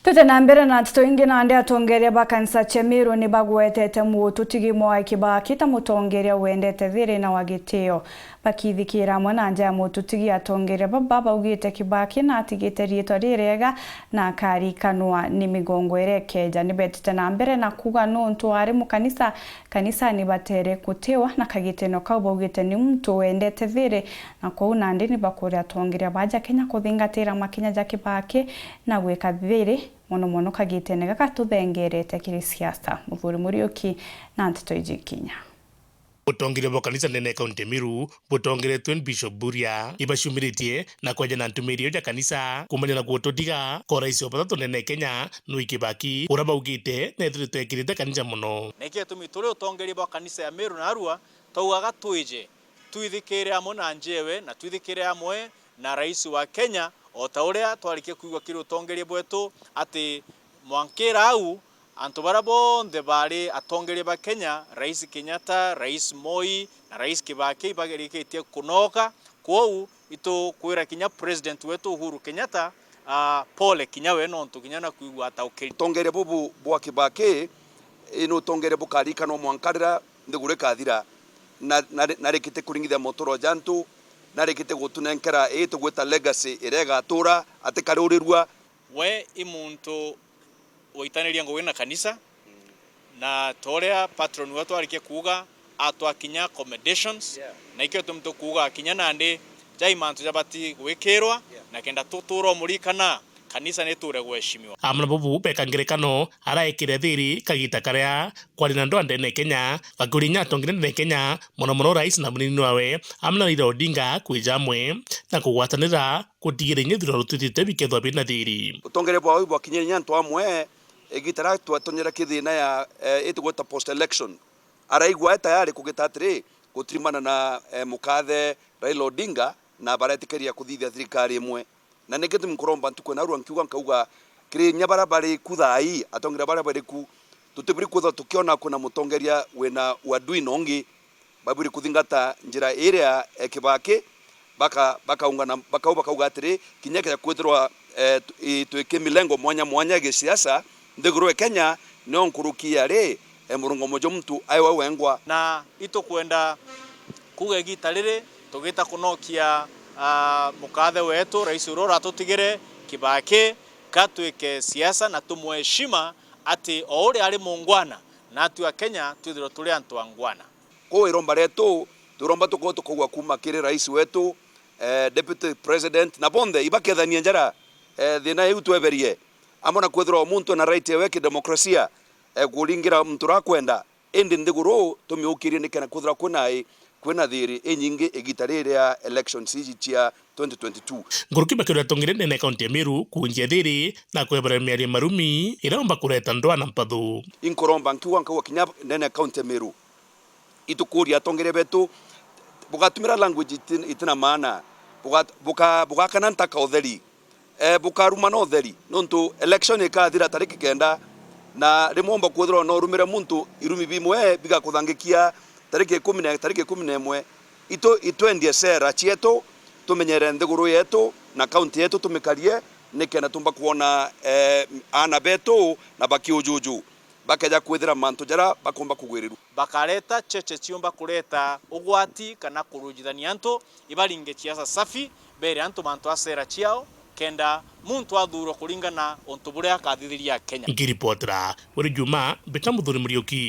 Tute na mbere na tutoingi na ande atongeria bakanisa Chemiru ni bagwetete mututigi mwa Kibaki ta mutongeria wendete thiri na wagitio bakithikira mwana nja mututigi atongeria baba ugite Kibaki na atigite rito rirega na karikanwa ni migongo erekeja ni betete na mbere na kuga nontu ari mu kanisa ni batere kutewa na kagiteno kabo ugite ni mtu wendete thiri na kwa unandi ni bakuria atongeria baja Kenya kuthingatira makinya ja Kibaki na gwika thiri mono kagitene gakatuthengerete kiri siasa muthuri Muriuki na Ntito Ijikinya. Butongire bokanisa nene kaunti Miru butongire Twin Bishop Buria ibashumiritie na kwaja na ntumirio ja kanisa kumanya na gutodiga ko rais wa patatu nene Kenya Mwai Kibaki uraba ugite netrite kirite kanisa muno neke tumitore utongere bokanisa ya Miru na Arua taugaga twije twithikire amwe na njewe na twithikire amwe na rais wa Kenya o ta uria twarikie kuigwa kiri utongerie bwetu ati mwankira au antu bara bonthe bari atongerie ba Kenya rais Kenyatta, rais Moi na rais Kibaki bagerikitie kunoka kwou ito kwira kinya president wetu Uhuru Kenyatta pole kinya we no ntu kinya na kuigwa ata ukiri tongere bubu bwa Kibaki ino tongere bukarika no mwankarira ndigure kathira na rekite kuringithia motoro jantu narekite gutunenkera tugweta legacy irega tura atikarurirwa we imuntu oitaniria ngo wina kanisa na torea patron wetu arikie kuga atwakinya accommodations na ikyo tumto kuga kinya nande jaimantu jabati gwikirwa na kenda tuturo murikana kanisa neture gweshimiwa amna bubu bekangerekano araikire thiri kagita karia kwari na ndo ndene Kenya bakurinya tongire ndene Kenya mono rais na munini wawe amna Raila Odinga kwijamwe na kugwatanira kutigire thiro rutitite bikethwa bina thiri utongere bwa bwa kinyenya ntwa amwe egitara twatonyera kithina ya etugota post election araigwa tayari kugitatire gutrimana na mukathe Raila Odinga na baratikeria kuthithia thirikari imwe na negete mkuromba ntuko na ruan kiuga nkauga kiri nyabara bari kuthai atongira bara bari ku tutibiri kutha tukiona kuna mutongeria wena wadui nongi babiri kuthingata njira area Kibaki bakaungana bakauga atiri kinyeke kwithirwa twike milengo mwanya gisiasa ndigurwe Kenya no nkurukia ri murungo mojo mtu aiwa wengwa na ito kwenda kugegita riri tugita kunokia mukathe wetu rais Uhuru atutigire Kibaki katwike siasa na tumweshima ati ori ari mungwana na atu wa Kenya twithiro tuli antu angwana ko iromba retu turomba tukoto kugwa kuma kiri rais wetu deputy president na bonde ibakethania njara thina yu tweberie amona kwithira muntu na right yake demokrasia kuringira mtu rakwenda indi ndiguru tumiukirie nikana kwithira kwina thiri enyingi egitarire ya elections cia 2022 nguruki bakira tongire nene kaunti ya Miru kunjia thiri na kwebera miari marumi iromba kureta ndwa na mpathu inkoromba nkiwa kinya nene kaunti ya Miru itukuria tongire betu bugatumira language itina maana bugakana ntaka utheri bukaruma no utheri nontu election ikathira tariki kenda na rimomba kwithira no rumire muntu irumi bimwe bigakuthangikia tariki 11 itwendie sera chietu tumenyere ndiguru yetu na county yetu tumikarie nikena tumba kuona ana betu na bakiujuju bakeja kwithira mantu jara bakomba kugwiriru bakareta cheche chiomba kureta ugwati kana kurujithania antu ibaringe chiasa safi bere antu mantu asera chiao kenda muntu athuro kuringana ontu buria akathithiria Kenya ngiripotera uri Juma betamuthuri Muriuki.